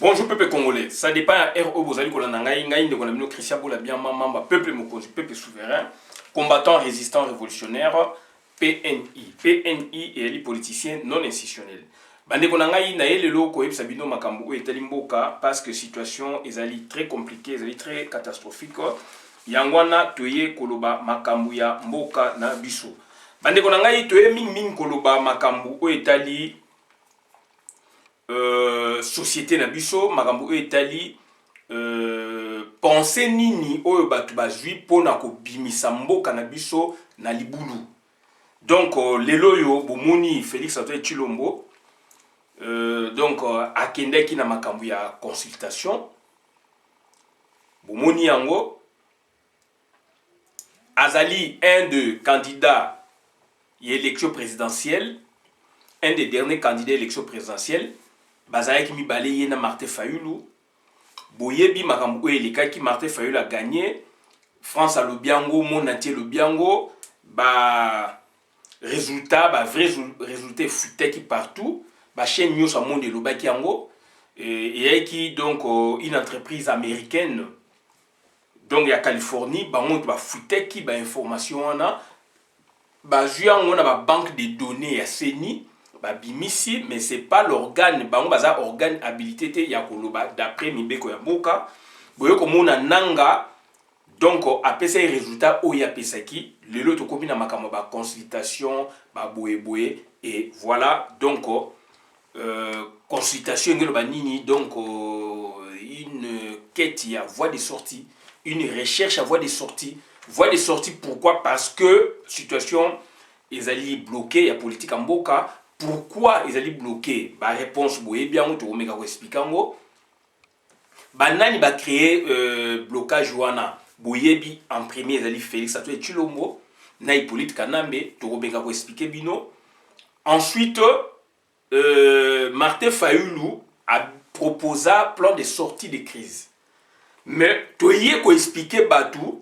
Bonjour peuple congolais, ça dépend à RO Bozali Kolanangaï, Ngaï de Konamino Christian Bola bien Mamba, peuple Mokonzi, peuple souverain, combattant résistant révolutionnaire, PNI. PNI et les politiciens non institutionnels. Bande Konangaï na le loko Sabino Makambo et Talimboka parce que situation est très compliquée, est très catastrophique. Yangwana toye koloba Makambuya Mboka na biso. Bande Konangaï toye ming koloba Makambu o etali société na biso makambo oyo etali pensée nini oyo bato bazwi mpona kobimisa mboka na biso na libulu. Donc lelo oyo bomoni Félix Antoine Tshilombo donc akendeki na makambo ya consultation, bomoni yango azali un de candidats ya élection présidentielle, un des derniers candidats à l'élection présidentielle. Bazaya qui mi balayé na Martin Fayulu. Boyebi makambo eleka qui Martin Fayulu a gagné. France a le biango, mon entier le biango. Ba résultat, ba vrai résultat futé qui partout. Ba chaîne news a monde le baki yango. Et qui donc une entreprise américaine. Donc ya Californie, ba monde ba futé qui ba information ana. Ba juan on a ba banque de données à CENI. Bimisi, mais c'est pas l'organe, bango baza organe habilité te ya koloba d'après mibeko ya mboka. Boyo komona nanga donc apesa résultat o ya pesaki, lelo to komi na makambo ba consultation, ba boye et voilà donc consultation ngelo ba nini donc une quête ya voie de sortie, une recherche à voie de sortie. Voie de sortie pourquoi? Parce que situation ezali bloqué ya politique en mboka. Pourquoi ils allaient bloquer? Ba réponse boye bien on te omeka ko expliquer ngo. Banani ba créer blocage wana. Boyebi en premier ils allaient Félix Antoine Tshilombo na Hippolyte Kanambe to omeka ko expliquer bino. Ensuite Martin Fayulu a proposé plan de sortie de crise. Mais toye ko expliquer batou.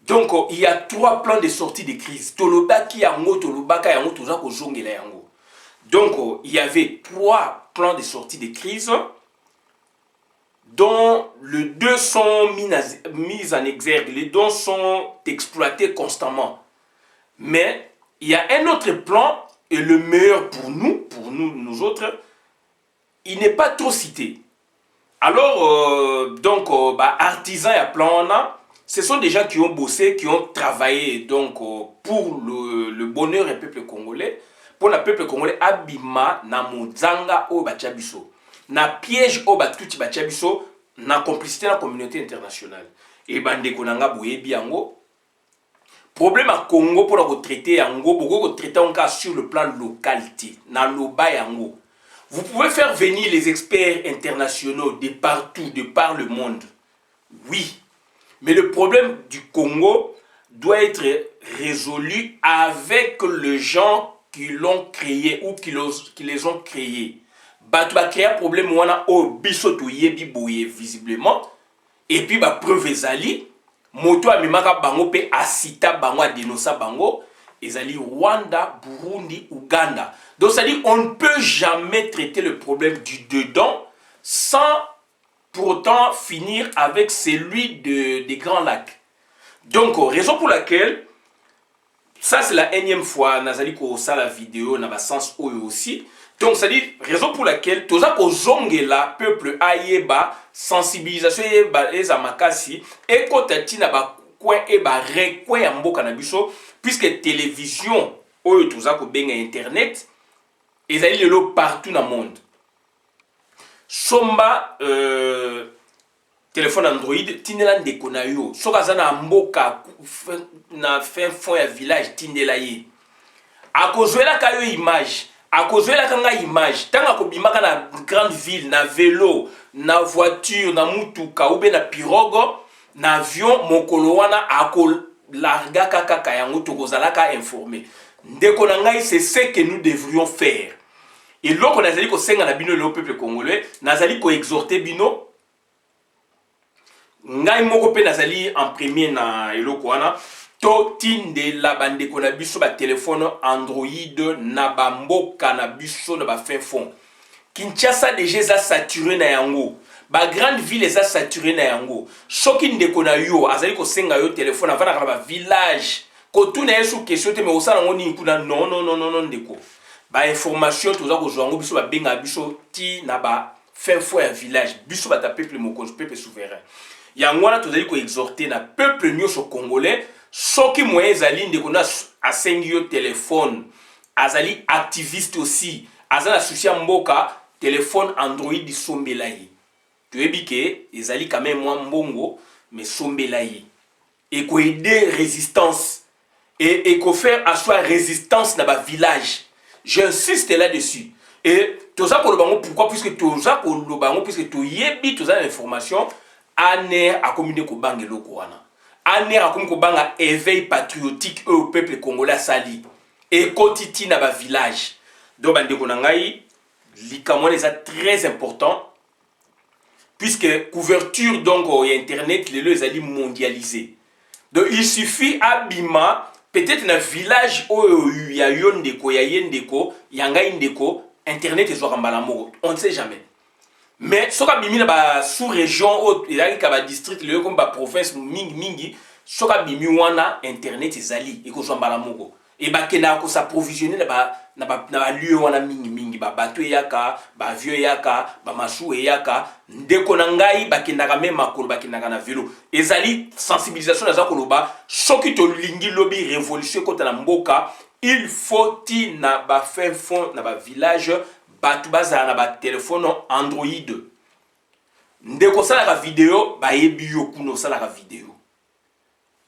Donc, il y a 3 plans de sortie de crise. Tolobaki yango, tolobaka yango, toza ko zongela yango. Donc, il y avait 3 plans de sortie de crise dont les 2 sont mis en exergue. Les 2 sont exploités constamment. Mais, il y a un autre plan, et le meilleur pour nous autres, il n'est pas trop cité. Alors, donc, artisans et plan, ce sont des gens qui ont bossé, qui ont travaillé donc, pour le bonheur du peuple congolais, pour le peuple congolais abima na mozanga o bachabiso, na piège o batuti bachabiso, na complicité na communauté internationale. Et bande konanga boyebi yango. Problème à Congo pour la traiter yango, beaucoup traiter en cas sur le plan localité, na loba yango. Vous pouvez faire venir les experts internationaux de partout, de par le monde. Oui. Mais le problème du Congo doit être résolu avec les gens qui l'ont créé ou qui les ont créés. Tu vas créer un problème où on a bisoto yebi boye visiblement. Et puis preuve ezali moto amimaka bango pe asita bango adenosa bango ezali Rwanda, Burundi, Ouganda. Donc ça dit on ne peut jamais traiter le problème du dedans sans pour autant finir avec celui des Grands Lacs. Donc, raison pour laquelle, ça c'est la énième fois, Nazali Kosa la vidéo, n'a pas sens aussi. Donc, ça dit, raison pour laquelle, toza ko zongela, peuple ayeba, sensibilisation yeba, ezamakasi, et kotati na ba coin eba rekwe ya mboka na biso, puisque télévision, oyo toza ko benga internet, ezali lelo partout dans le monde. Somba téléphone Android tindela ndeko na yo soka za na mboka na fin fond ya village tindela ye akozwela ka yo image akozwela kanga image tanga ko bimaka na grande ville na vélo na voiture na mutuka ou bien na pirogue na avion mokolo wana akolarga kaka yango tokozalaka informé ndeko na ngai c'est ce que nous devrions faire. Et l'autre, nous allons senga na bino le peuple congolais, nous allons exhorter bino. Ngai moko pe nazali en premier na eloko wana to tinde la bande ko na biso ba téléphone Android na ba mboka na biso na ba fin fond. Kinshasa déjà eza saturé na yango. Ba grande ville eza saturé na yango. Soki ndeko na yo azali ko senga yo téléphone avant na ba village. Ko tuna yesu question te mais osala ngoni kuna non ndeko. Ba information toza ko zwango biso ba benga biso ti na ba fin fo ya village. Biso ba ta peuple mokonzi peuple souverain. Yango wana tozali ko exhorter na peuple nyonso congolais soki moyen ezali ndeko na asengi yo téléphone. Azali activiste aussi. Azala souci mboka téléphone Android sombela ye. Tu es biqué, ezali quand même moins mbongo, mais sombela ye. Et ko aider résistance. Et ko faire asseoir résistance dans ba village. J'insiste là-dessus. Et tout ça pour le bango, pourquoi? Puisque tout ça pour le bango, puisque tout yebi, tout ça l'information, aner a communiqué ko bangelo ko wana. Aner a communiqué ko banga éveil patriotique au peuple congolais sali. Et kotiti na ba village. Donc bandeko na ngai, likamon est très important. Puisque couverture donc au internet les les ali mondialisé. Donc il suffit abima peut-être dans village où il y a yondeko ya yendeko yanga indeko internet est soit mbalamo on ne sait jamais. Mais soka bimi na ba sous région ou il y a ka district le comme ba province mingi soka bimi wana internet ezali et ko soit mbalamo et ba kena ko s'approvisionner na ba lieu wana mingi ba bateau yaka ba vieux yaka ba masu yaka ndeko na ngai ba kendaka même makolo ba kendaka na vélo ezali sensibilisation za koloba soki to lingi lobby révolution kota na mboka il faut ti na ba fin fond na ba village batu baza na ba téléphone Android ndeko sala ka vidéo ba yebi yo kuno sala ka vidéo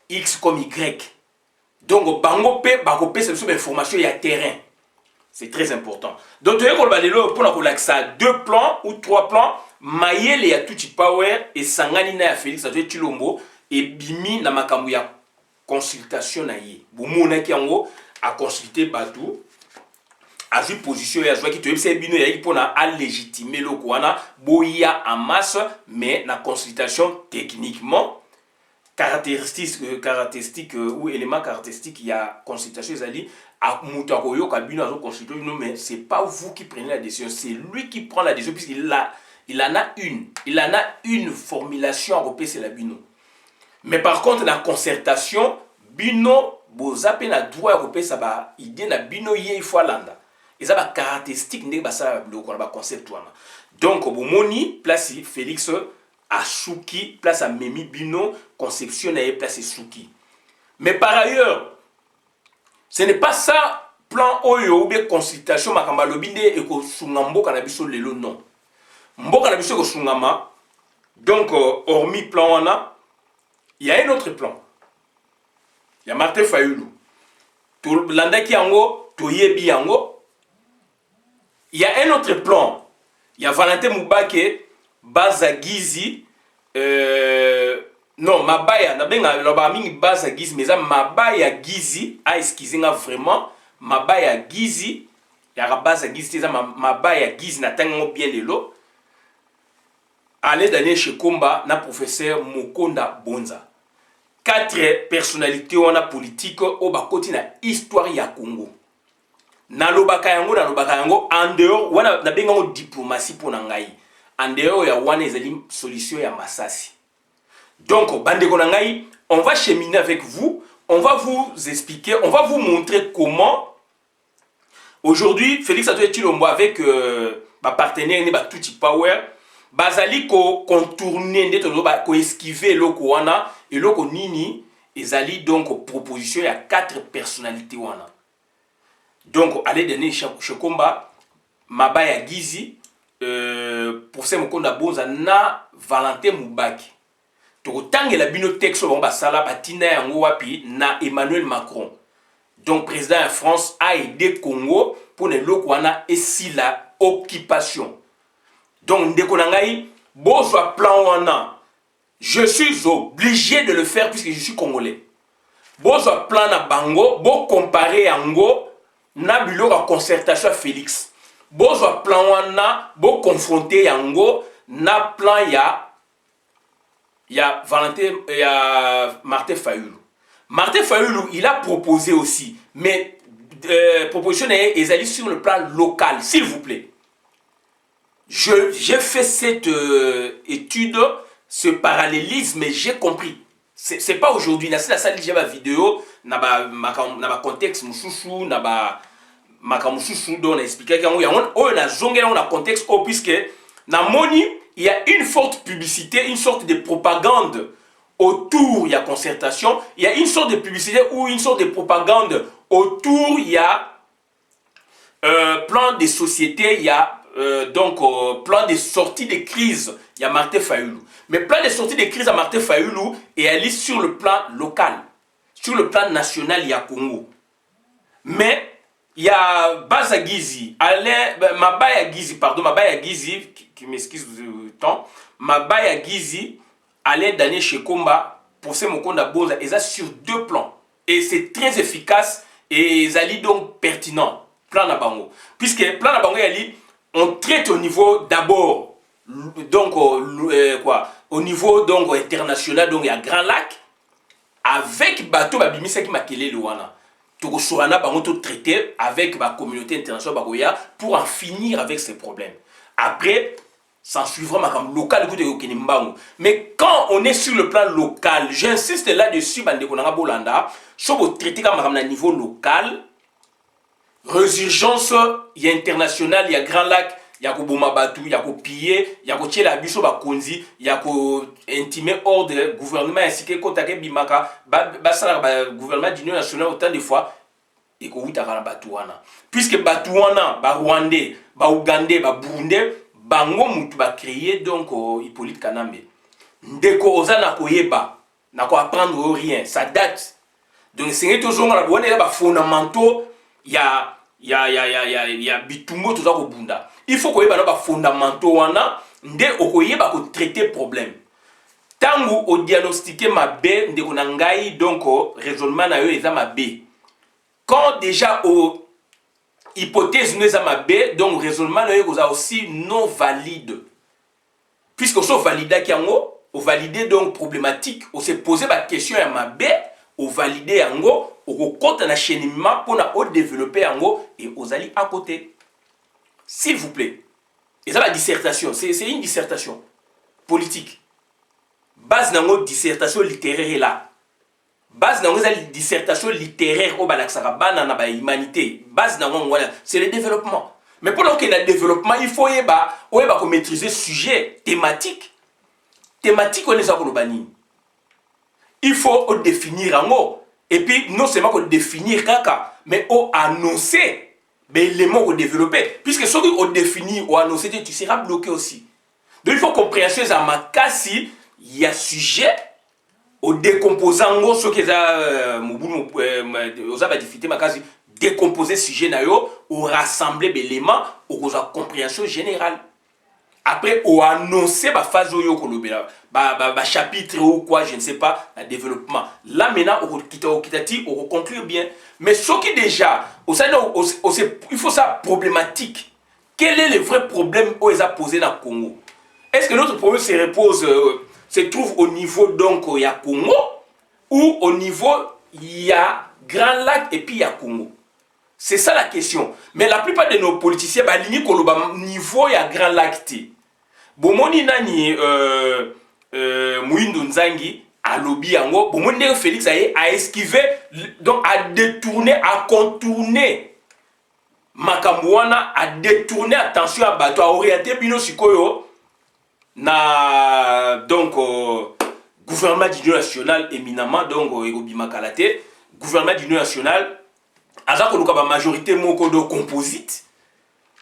X comme Y. Donc, bango pe bako pe c'est une information il y a terrain. C'est très important. Donc, tu vois pour la 2 plans ou 3 plans, Mayele ya tuti power et sangani na ya Félix ça doit Chilombo et bimi na makambu ya consultation na ye. Bomona ki yango a consulter batu a vu position ya joie qui te c'est bino ya pour na légitimer le wana boya en masse mais na consultation techniquement caractéristique ou élément caractéristique il y a consultation ezali a mutakoyo kabino azo consulter mais c'est pas vous qui prenez la décision, c'est lui qui prend la décision puisqu'il en a une formulation européenne c'est la bino. Mais par contre la concertation bino bozape na droit européen ça ba idée na bino ye il faut landa. Et ça ba caractéristique ndé ba ça ba concept wana. Donc bomoni place Félix à Souki, place à Memi Bino, conception et place à Souki. Mais par ailleurs, ce n'est pas ça, plan Oyo ou bien consultation, Makamba Lobinde et ko Sungambo Kanabiso Lelo, non. Mbo Kanabiso ko Sungama, donc hormis plan Wana, il y a un autre plan. Il y a Martin Fayulu. Landaki Yango, Toyebi Yango. Il y a un autre plan. Il y a Valentin Moubake. Baza Gizi non mabaya na benga loba mingi Baza Gizi mais ça mabaya Gizi a excuser vraiment mabaya Gizi ya Baza Gizi ça mabaya Gizi na tango bien lelo aller d'aller chez Komba na professeur Mokonda Bonza 4 personnalités on a politique au bakoti na histoire ya Congo na lobaka yango en dehors wana na benga diplomatie pour ngai. En dehors, il y a une solution à Massassi. Donc, Bandeko Nangai, on va cheminer avec vous, on va vous expliquer, on va vous montrer comment aujourd'hui, Félix Antoine Tshilombo avec ma partenaire Tuti Power, Bazali ko contourner, ko esquiver loko wana et loko nini, ezali donc proposition il y a 4 personnalités wana. Donc, allez donner chez Komba, Mabaya Gizi. Pour ça Mokonda Bonza na Valentin Moubaki tokotangela bino texte on basala batina yango wapi na Emmanuel Macron donc président de France a aidé Congo pour ne loko wana et la occupation donc ndeko na ngai bozwa plan wana je suis obligé de le faire puisque je suis congolais bozwa plan na bango bo comparer yango na biloko ya concertation Félix Bozwa plan wana bo confronter yango na plan ya Valentin ya Martin Fayulu. Martin Fayulu il a proposé aussi mais proposition est sur le plan local s'il vous plaît. J'ai fait cette étude, ce parallélisme, et j'ai compris. C'est pas aujourd'hui. Dans la salle, j'ai ma vidéo, dans ma contexte, dans makamususu dont on a expliqué qu'on a contexte puisque dans Moni il y a une forte publicité, une sorte de propagande autour, il y a concertation, il y a une sorte de publicité ou une sorte de propagande autour, il y a plan de société, il y a plan de sortie de crise, il y a Martin Fayoulou. Mais plan de sortie de crise à Martin Fayoulou et elle est sur le plan local. Sur le plan national, il y a Congo. Mais il y a Bazagizi, Mabaya Gizi, qui m'excuse du temps, Mabaya Gizi, Alain Daniel Shekomba, pour ce Mokonda Boza, ils sont sur 2 plans. Et c'est très efficace et ils sont donc pertinent. Plan Nabango. Puisque plan Nabango, on traite au niveau d'abord, donc au niveau donc international, donc il y a Grand Lac, avec bateau Babimisa qui m'a kelé Luana. Togosoana bango tout traité avec la communauté internationale bagoya pour en finir avec ces problèmes. Après, s'en suivra ma comme local mais quand on est sur le plan local, j'insiste là-dessus bande konanga bolanda, so bo traiter comme à niveau local, résurgence il y a international, il y a Grand Lac, il y a Koboma Batu, il y a Kopiller, il y a Kotiela Biso Bakonzi, il y a ko intimer hors de gouvernement ainsi que Kotake Bimaka, Basala gouvernement d'union nationale autant de fois et ko wutaka na Batuana. Puisque Batuana, ba Rwandais, ba Ougandais, ba Burundais, bango mutu ba créer donc Hippolyte Kanambe. Ndeko ozana koyeba, na ko apprendre rien, ça date. Donc c'est toujours la bonne là ba fondamentaux, il y a bitumbo tout ça ko bunda. Il faut koyeba na ba fondamentaux wana nde okoyeba ko traiter problème. Tangu o diagnostiquer ma B ndeko na ngai donc raisonnement na yo eza ma B. Quand déjà au hypothèse nous eza ma B, donc raisonnement na yo koza aussi non valide. Puisque so valida ki yango, o valider donc problématique, o se poser ba question ya ma B, o valider yango, o compte na cheminement pour na o développer yango et aux alliés à côté. S'il vous plaît. Et ça la dissertation, c'est une dissertation politique. Base nango dissertation littéraire là. Base nango la dissertation littéraire au balaksaka bana na ba humanité. Base nango voilà, c'est le développement. Mais pour qu'il y ait le développement, il faut maîtriser sujet thématique. Thématique on est à kolobani. Il faut définir en haut. Et puis non seulement qu'on définir kaka, mais on annoncer les éléments qu'on développer. Puisque ce qu'on définit ou annoncer, tu seras bloqué aussi. Donc il faut compréhension à ma cas si il y a sujet au décomposant ce qui est difficulté ma case décomposer sujet na yo ou rassembler les éléments ou la compréhension générale. Après ou annoncer ba phase yo kolobela ba chapitre ou quoi je ne sais pas le développement. Là maintenant au kitati au conclure bien. Mais ce qui déjà il faut ça problématique. Quel est le vrai problème où ils a posé dans le Congo? Est-ce que notre problème se trouve au niveau donc il y a Congo ou au niveau il y a Grand Lac et puis il y a Congo? C'est ça la question. Mais la plupart de nos politiciens baligni koloba niveau il y a Grand Lac ti. Bomoni nani Mouindo Nzangi a lobby yango, bomoni Félix a esquivé donc a détourné, a contourné Makamouana, a détourné attention à bateau, a orienté bino sikoyo na donc gouvernement d'union nationale éminemment donc Egobi Makalate, gouvernement d'union nationale aza koluka ba majorité moko de composite,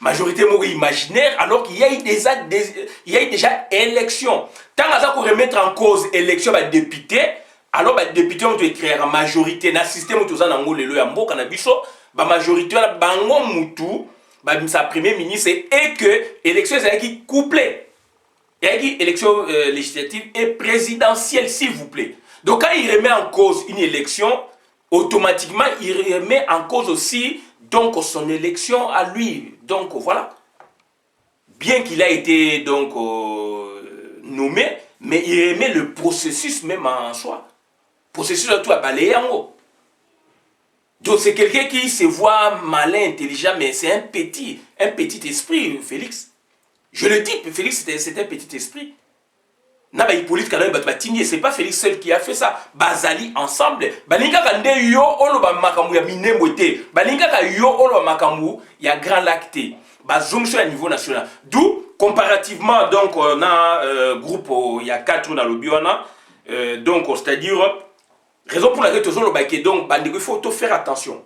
majorité moko imaginaire alors qu'il y a eu déjà élection. Tant aza ko remettre en cause élection ba député, alors ba député on doit créer en majorité na système où toza nango lelo ya mboka na biso, ba majorité na bango mutu ba sa premier ministre et que élection c'est qui couplé. Il y a une élection législative et présidentielle, s'il vous plaît. Donc quand il remet en cause une élection, automatiquement il remet en cause aussi donc son élection à lui. Donc voilà. Bien qu'il a été donc nommé, mais il remet le processus même en soi. Processus de tout à balayer en haut. Donc c'est quelqu'un qui se voit malin, intelligent, mais c'est un petit esprit, Félix. Je le dis, Félix, c'était un petit esprit. Na ba Hippolyte quand même c'est pas Félix seul qui a fait ça. Bazali ensemble. Balinga kande yo olo ba makambu ya minembo te. Balinga ka yo olo ba makambu ya Grand Lac te. Bazongso à niveau national. D'où comparativement donc na groupe il y a 4 dans le Biona donc c'est-à-dire raison pour laquelle toujours le baké donc il faut tout faire attention.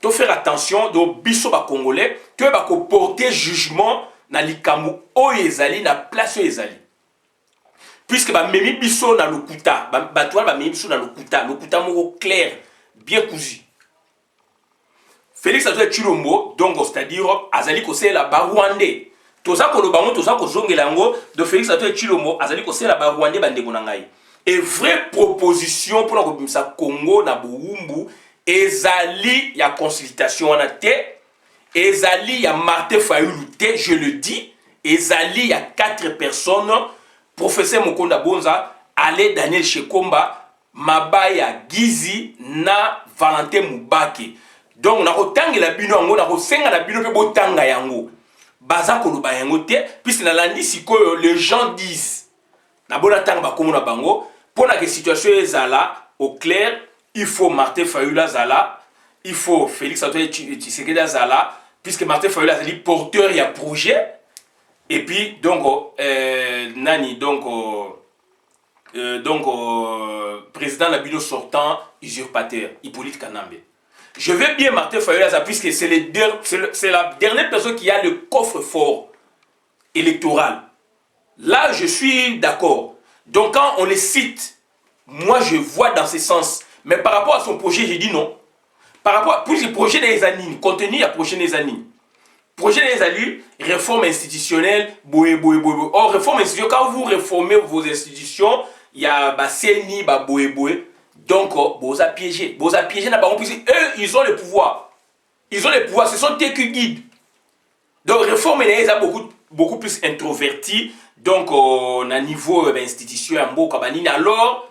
Tout faire attention donc biso ba congolais que ba ko porter jugement na likambu o ezali na place o ezali. Puisque ba memi biso na lokuta ba toi ba memi biso na lokuta moko clair bien cousu. Félix Antoine Tshilombo donc c'est-à-dire azali ko la ba Rwandais. Toza ko lobango toza ko zongela ngo de Félix Antoine Tshilombo azali ko la ba Rwandais bande ko ngai. Et vraie proposition pour la kobimisa Congo na Buumbu ezali ya consultation wana te, ezali ya Martin Fayulu te, je le dis, ezali ya 4 personnes. Professeur Mokonda Bonza, Ale Daniel Shekomba, Mabaya Gizi, na Valentin Moubake. Donc, on a retangé la bino, on a retangé la bino, on a retangé yango. Baza koloba yango te, puisque dans l'année, si les gens disent, na bona tanga ba komo na bango, pour la situation est zala, au clair, il faut Martin Fayulu zala, il faut Félix Antoine Tshisekedi zala, puisque Martin Fayulu est porteur, il y a projet. Et puis, donc, Nani, donc, président Nabino sortant, usurpateur, Hippolyte Kanambe. Je vais bien Martin Fayulu, puisque c'est la dernière personne qui a le coffre-fort électoral. Là, je suis d'accord. Donc, quand on les cite, moi, je vois dans ce sens. Mais par rapport à son projet, j'ai dit non. Par rapport à le projet des années, contenu à projet des années. Projet des alus, réforme institutionnelle, Or, réforme institutionnelle, quand vous réformez vos institutions, il y a CENI, donc, vous avez piégé. Vous avez piégé, eux, ils ont le pouvoir. Ils ont le pouvoir, ce sont eux qui guident. Donc, réforme, ils sont beaucoup plus introvertis. Donc, on a niveau institution, alors,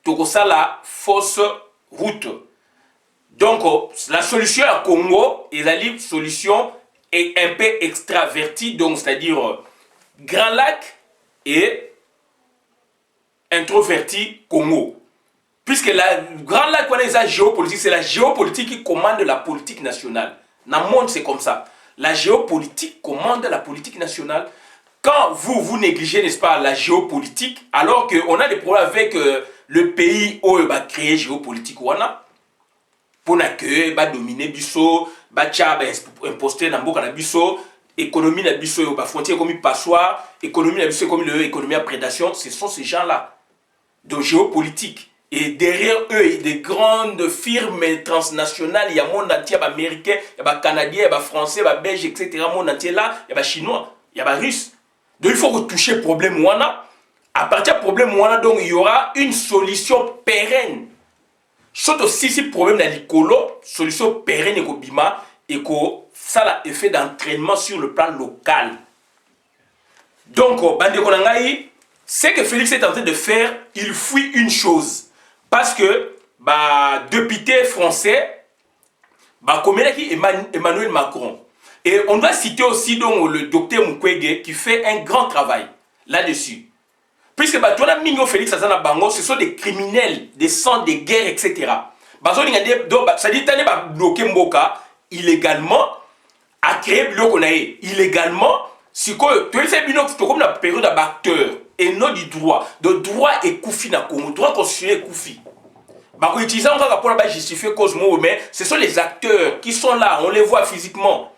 tout ça, la fausse route. Donc, la solution à Congo, ils ont une solution est un peu extraverti, donc c'est-à-dire Grand Lac et introverti Congo. Puisque la Grand Lac, la géopolitique, c'est la géopolitique qui commande la politique nationale. Dans le monde, c'est comme ça. La géopolitique commande la politique nationale. Quand vous négligez, n'est-ce pas, la géopolitique, alors qu'on a des problèmes avec le pays où il va créer géopolitique, pour que va dominer biso ba tcha imposter na mboka na biso économie na biso ba frontière comme passoire économie na biso comme l'économie à prédation, ce sont ces gens-là de géopolitique. Et derrière eux, il y a des grandes firmes transnationales, il y a monde entier, il y a américains, il y a canadiens, il y a français, il y a belges, etc. Monde entier là, il y a chinois, il y a russes. Donc il faut retoucher le problème wana. À partir du problème wana, donc il y aura une solution pérenne. Sauf aussi si le problème est l'écolo, solution pérenne et bima et que ça a effet d'entraînement sur le plan local. Donc, ce que Félix est en train de faire, il fuit une chose. Parce que, député français, comme Emmanuel Macron. Et on doit citer aussi donc, le docteur Mukwege qui fait un grand travail là-dessus. Puisque Félix Azana Bango, ce sont des criminels, des sangs de guerre, etc. Ça dit que bloquer Mboka illégalement, à créer illégalement, si tu es comme la période d'acteur et non du droit. Le droit est koufi na Congo, le droit constitutionnel est koufi. Utilisant pour justifier Cosmo, mais ce sont les acteurs qui sont là, on les voit physiquement.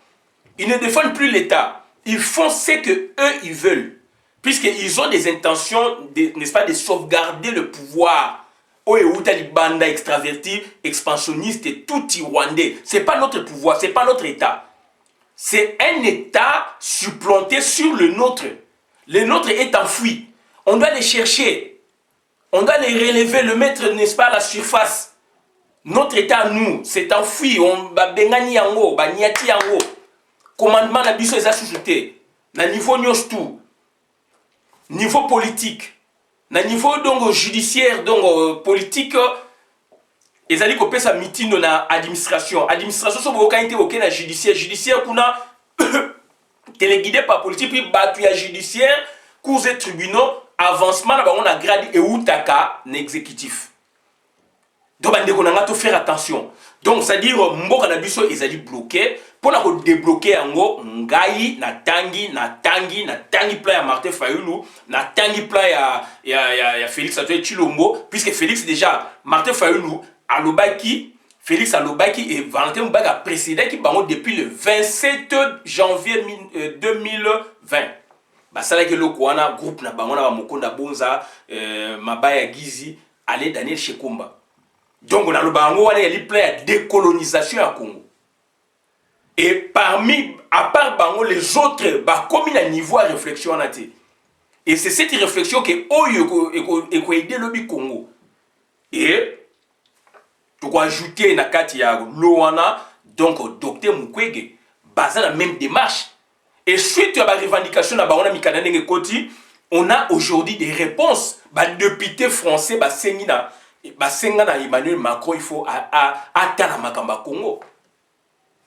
Ils ne défendent plus l'État. Ils font ce que eux ils veulent. Puisqu'ils ont des intentions, n'est-ce pas, de sauvegarder le pouvoir. Les bandes extravertis, expansionnistes et tout rwandais. Ce n'est pas notre pouvoir, ce n'est pas notre État. C'est un État supplanté sur le nôtre. Le nôtre est enfoui. On doit les chercher. On doit les relever, le mettre, n'est-ce pas, à la surface. Notre État, nous, c'est enfoui. On va bengani yango, ba niati yango. Commandement na biso eza sous-souté. Na niveau nyos tout. Niveau politique, na niveau donc judiciaire, donc politique, ils allaient couper sa meeting dans l'administration. Administration, c'est beaucoup été ok na judiciaire. Judiciaire, kuna téléguidé par politique, puis battu à judiciaire, cours et tribunaux, avancement, on a gradi et outaka n'exécutif. Donc, on a faire attention. Donc, c'est-à-dire, mboka na biso ezali bloqué. Pour na débloquer yango, ngai na tangi plan ya Martin Fayulu, na tangi plan ya Félix Antoine Tshilombo, puisque Félix déjà, Martin Fayulu, alobaki, Félix alobaki et Valentin Moubarak a précédé qui bango depuis le 27 janvier 2020. Bah ça là que le Kouana groupe na bango na Mokonda Bonza, Mabaya Gizi, allez Daniel Shekumba. Donc on a le bango on a les plans de décolonisation à Congo. Et parmi, à part bango les autres, bah comme il a niveau à réflexion à té. Et c'est cette réflexion que Oyo et aider le Congo. Et tu dois ajouter na kati ya Loana donc docteur Mukwege basé la même démarche. Et suite à la revendication de la Mikana Koti, on a aujourd'hui des réponses. Bah député français bah Sengina Emmanuel Macron, il faut attendre Makamba Congo.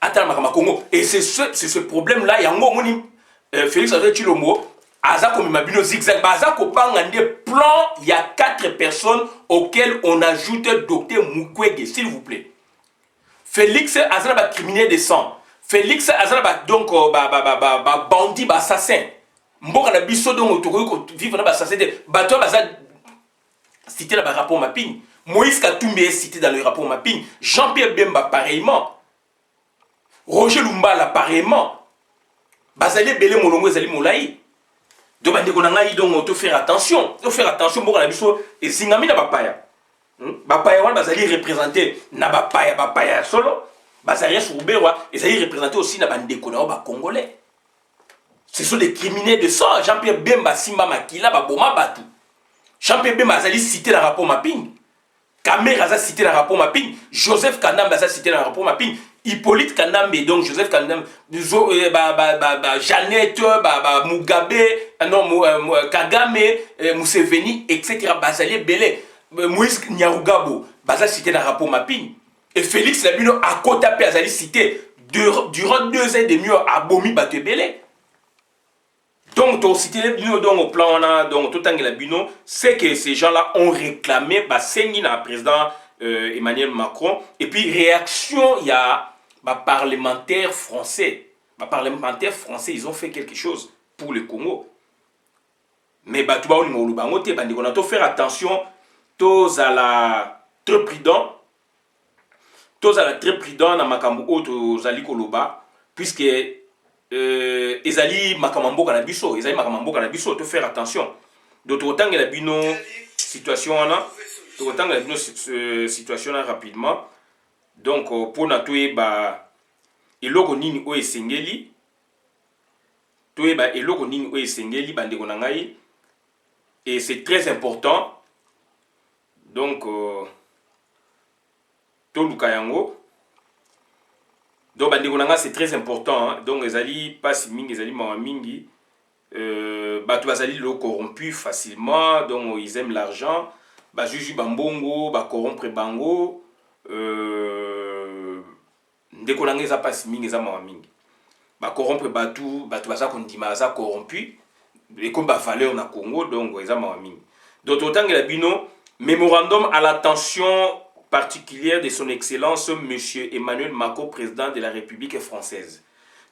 Attendre Makamba Congo. Et c'est ce problème-là. Il y a un Félix Antoine Tshilombo, Azako Mimabino zigzag, Azako Bangande plan, il y a 4 personnes auxquelles on ajoute docteur Mukwege, s'il vous plaît. Félix Azana criminel de sang. Félix Azana donc bandit, assassin. Mboka na biso donc vivre na assassin. Bato cité dans le rapport mapping. Moïse Katumbi est cité dans le rapport mapping. Jean-Pierre Bemba pareillement. Roger Lumbala pareillement. Bazali Belé Molongo Zali Moulaï. Donc on doit faire attention. Il faut faire attention. Bon, on a besoin et zingami na bapaya. Bapaya wana bazali représenté na bapaya solo. Bazali soubewa et zali représenté aussi na bandeko na ba congolais. Ce sont des criminels de sang. Jean-Pierre Bemba Simba Makila ba boma batu. Jean-Pierre Bemba a cité dans le rapport mapping. Kamer a cité dans le rapport mapping. Joseph Kanambe a cité dans le rapport mapping. Hippolyte Kanambe, donc Joseph Kanambe, Jeannette, Mugabe, Kagame, Museveni, etc. Bazali Belé, Moïse Nyarugabo, Baza cité dans le rapport mapping. Et Félix Labino a Kotapé a cité durant 2 ans et demi à Bomi Baté Belé. Donc, au plan, donc, tout le bino, c'est que ces gens-là ont réclamé, le président Emmanuel Macron. Et puis, réaction, il y a parlementaires français. Parlementaires français, ils ont fait quelque chose pour le Congo. Mais, on a faire attention, tous à la très prudent, dans Makambo, aux Ali Koloba, puisque ezali makamambo kana biso to faire attention d'autres autant que la bino situation là autant que la bino situation là rapidement donc pour na toyeba eloko nini o esengeli bandeko na ngai et c'est très important donc to luka yango. Donc, c'est très important. Hein? Donc, les alliés passent mingi, les alliés mingi. Les alliés le corrompus facilement. Donc, ils aiment l'argent. Juju bambongo, corrompre bango. Ndekolanga za passe mingi, za mingi. Corrompre batu, baza kondima za corrompu. Et comme valeur na Congo, donc, ils ont mingi. Donc, autant que la bino, mémorandum à l'attention particulière de son excellence M. Emmanuel Macron, président de la République française.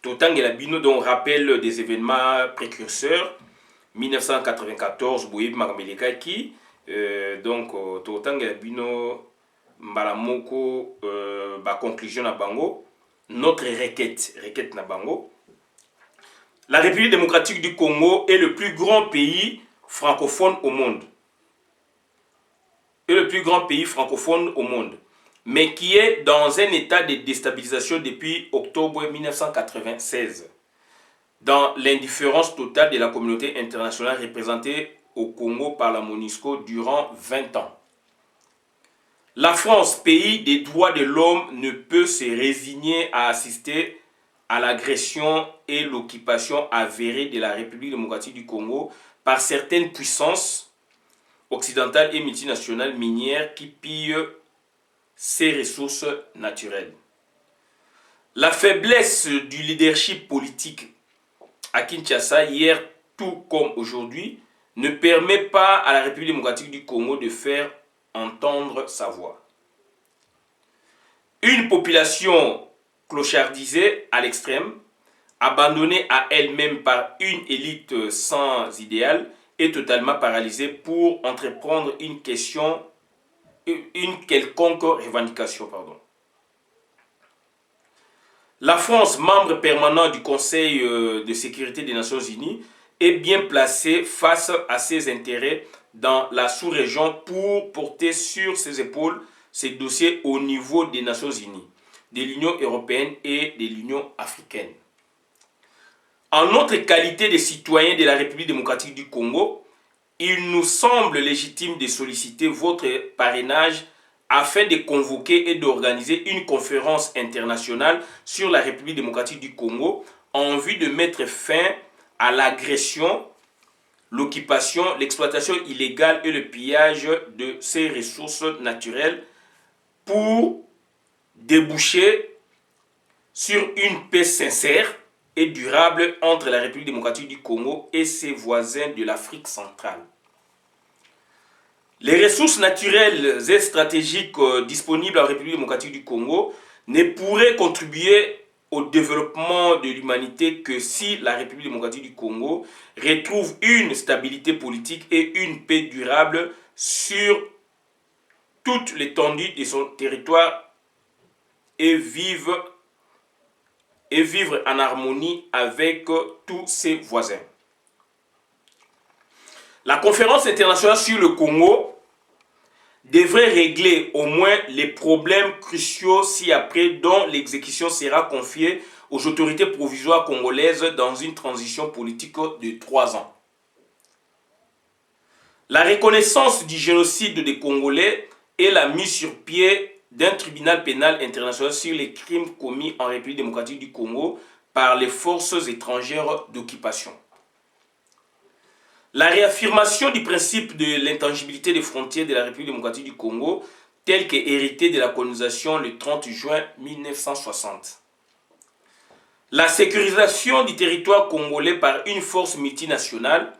D'autant que la Bino donc rappelle des événements précurseurs 1994 Bouyeb Maramelekaki donc d'autant que la Bino Mbalamoko conclusion na bango notre requête na bango. La République démocratique du Congo est le plus grand pays francophone au monde. Le plus grand pays francophone au monde, mais qui est dans un état de déstabilisation depuis octobre 1996, dans l'indifférence totale de la communauté internationale représentée au Congo par la MONUSCO durant 20 ans. La France, pays des droits de l'homme, ne peut se résigner à assister à l'agression et l'occupation avérée de la République démocratique du Congo par certaines puissances occidentales et multinationales minières qui pillent ses ressources naturelles. La faiblesse du leadership politique à Kinshasa, hier tout comme aujourd'hui, ne permet pas à la République démocratique du Congo de faire entendre sa voix. Une population clochardisée à l'extrême, abandonnée à elle-même par une élite sans idéal, est totalement paralysée pour entreprendre une quelconque revendication. La France, membre permanent du Conseil de sécurité des Nations Unies, est bien placée face à ses intérêts dans la sous-région pour porter sur ses épaules ces dossiers au niveau des Nations Unies, de l'Union européenne et de l'Union africaine. En notre qualité de citoyens de la République démocratique du Congo, il nous semble légitime de solliciter votre parrainage afin de convoquer et d'organiser une conférence internationale sur la République démocratique du Congo en vue de mettre fin à l'agression, l'occupation, l'exploitation illégale et le pillage de ses ressources naturelles pour déboucher sur une paix sincère et durable entre la République démocratique du Congo et ses voisins de l'Afrique centrale. Les ressources naturelles et stratégiques disponibles en République démocratique du Congo ne pourraient contribuer au développement de l'humanité que si la République démocratique du Congo retrouve une stabilité politique et une paix durable sur toute l'étendue de son territoire et vivre en harmonie avec tous ses voisins. La conférence internationale sur le Congo devrait régler au moins les problèmes cruciaux ci-après dont l'exécution sera confiée aux autorités provisoires congolaises dans une transition politique de 3 ans. La reconnaissance du génocide des Congolais et la mise sur pied d'un tribunal pénal international sur les crimes commis en République démocratique du Congo par les forces étrangères d'occupation. La réaffirmation du principe de l'intangibilité des frontières de la République démocratique du Congo, tel qu'hérité de la colonisation le 30 juin 1960. La sécurisation du territoire congolais par une force multinationale,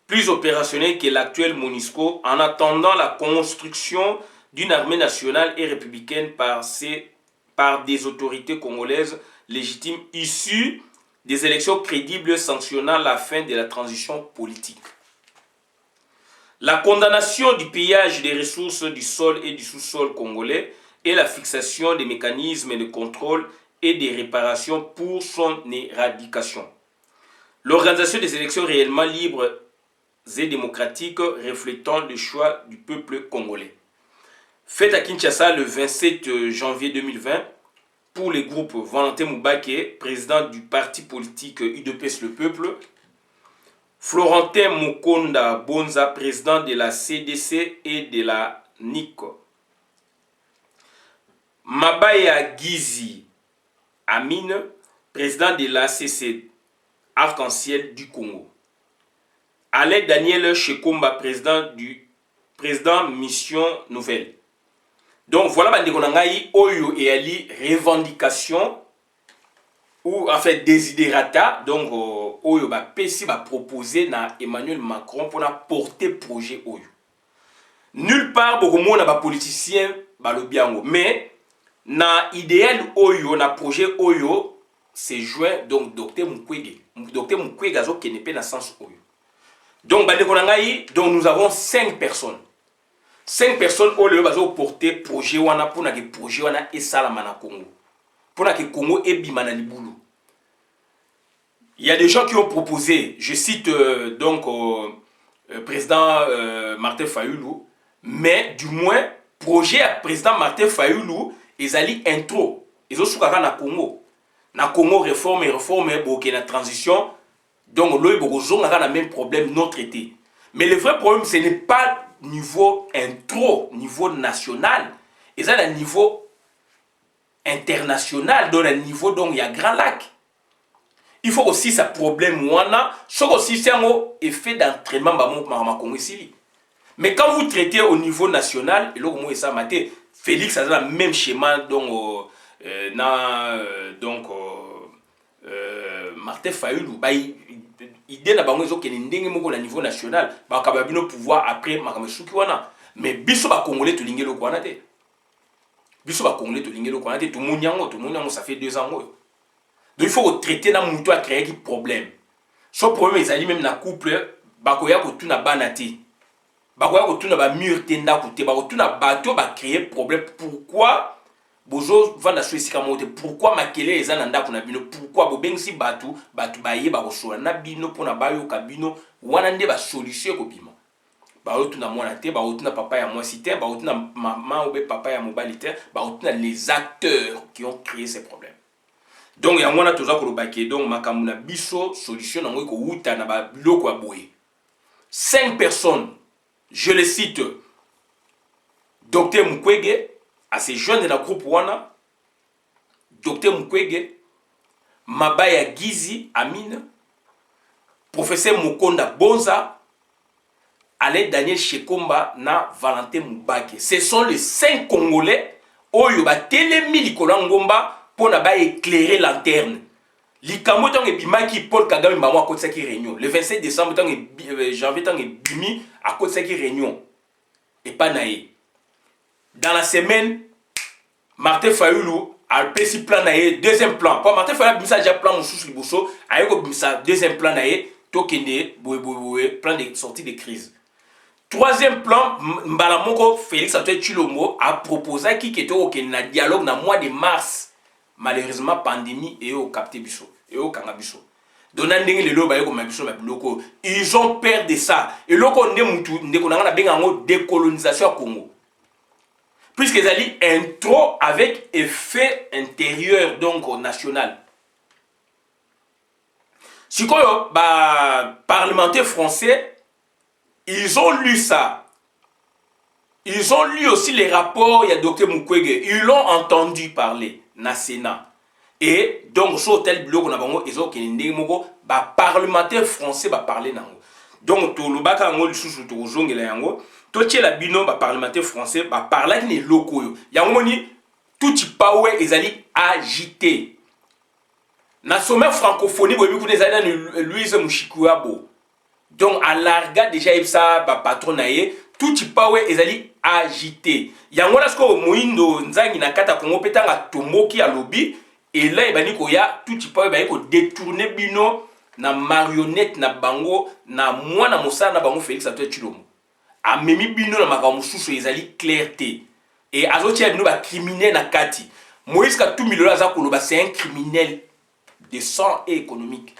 plus opérationnelle que l'actuel MONUSCO, en attendant la construction d'une armée nationale et républicaine par des autorités congolaises légitimes issues des élections crédibles sanctionnant la fin de la transition politique. La condamnation du pillage des ressources du sol et du sous-sol congolais et la fixation des mécanismes de contrôle et des réparations pour son éradication. L'organisation des élections réellement libres et démocratiques reflétant le choix du peuple congolais. Faite à Kinshasa le 27 janvier 2020, pour les groupes Valentin Mubake, président du parti politique UDPS Le Peuple, Florentin Mukonda Bonza, président de la CDC et de la NICO, Mabaya Gizi Amine, président de l'ACC Arc-en-Ciel du Congo, Alain Daniel Shekomba, président Mission Nouvelle. Donc voilà, bandeko nangai oyo et ali revendication ou en fait desiderata, donc oyo ba pesi ba proposer na Emmanuel Macron pour porter projet oyo. Nulle part bokomona ba politicien ba lobiango, mais na idéal oyo na projet oyo c'est joint donc docteur Mukwege. Docteur Mukwege azo kenepe na sens oyo. Donc bandeko nangai, donc nous avons 5 personnes. 5 personnes au lieu de porter projet wana pour que projet wana et salama na Congo. Pour que Congo et bimana libulu. Il y a des gens qui ont proposé, je cite président Martin Fayulu, mais du moins projet à président Martin Fayulu, ils allaient intro, ils ont soukara na Congo. Na Congo réforme boké na transition. Donc l'oyo boko a le même problème non traité. Mais le vrai problème ce n'est pas niveau intro, niveau national, et ça le niveau international, dans le niveau donc il y a Grand Lac. Il faut aussi ce problème wana, ce aussi c'est un effet d'entraînement mais quand vous traitez au niveau national, et là au moins ça maté, Félix a le même schéma donc Martin Fayulu idée na bango ezo kene ndenge moko na niveau national ba ka bino pouvoir après makame suki wana mais biso ba congolais to lingelo ko wana te biso ba congolais to lingelo ko wana te tout munyango ça fait 2 ans donc il faut traiter na muto a créer qui problème so problème ezali même na couple ba ko ya ko tuna banati ba ko ya ko tuna ba mur tenda ko te ba ko tuna bato ba créer problème pourquoi bozo vanda swesika mote pourquoi makele eza na ndako na bino pourquoi bobengisi batu baye ba kosola na bino pona bayo ka bino wana nde ba solution ko bima ba otuna mwana te ba otuna papa ya mwasi te ba otuna maman ou papa ya mobali te ba otuna les acteurs qui ont créé ces problèmes donc ya mwana toza ko lobaki donc makamuna biso solution nango ko uta na ba biloko ya boye 5 personnes je les cite Docteur Mukwege à ces jeunes de la groupe wana Docteur Mukwege Mabaya Gizi Amine Professeur Mukonda Bonza Alain Daniel Shekomba na Valentin Mubake ce sont les 5 Congolais oyo ba telemi likolo ngomba pona ba éclairer lanterne likambo tango bimaki Paul Kagame mbamo akotisaki réunion le 27 décembre tango janvier tango bimi akotisaki réunion et pas naé dans la semaine Martin Fayulu a pesi plan naé deuxième plan quoi Martin Fayulu bimisa déjà plan mususu liboso ayeko bimisa deuxième plan naé tokende boye plan de sortie de crise troisième plan mbala moko Félix Antoine Tshilombo a proposé qui était au na dialogue na mois de mars malheureusement pandémie et au capté biso et au kanga biso dona ndenge lelo ba yeko mabiso ba biloko ils ont peur de ça et loko nde mutu ndeko na benga ngo décolonisation à Congo puisque ezali intro avec effet intérieur donc national sikoyo ba parlementaires français ils ont lu ça ils ont lu aussi les rapports il y a Docteur Mukwege ils l'ont entendu parler na Sénat et donc sur tel bloc na bango ezo kende moko ba parlementaire français ba parler nango donc to lobaka ngo lisusu to zongela yango to tiela bino ba parlementaire français ba parler ni loko yo yango moni tout pawe ezali agité na sommet francophonie boyebi kuna ezali na Louise Mushikuabo donc à larga déjà ça ba patron naie tout pawe ezali agité yango la sko moindo nzangi na kata Congo petanga tomboki ya lobby et là ebani ko ya tout pawe ba ko détourner bino na marionnette na bango na mwana mosala na bango Félix Antoine Tshilombo a memi bino na makambo susu ezali clarté et azotia bino ba criminel na kati Moïse Katumbi Lola za koloba c'est un criminel de sang et économique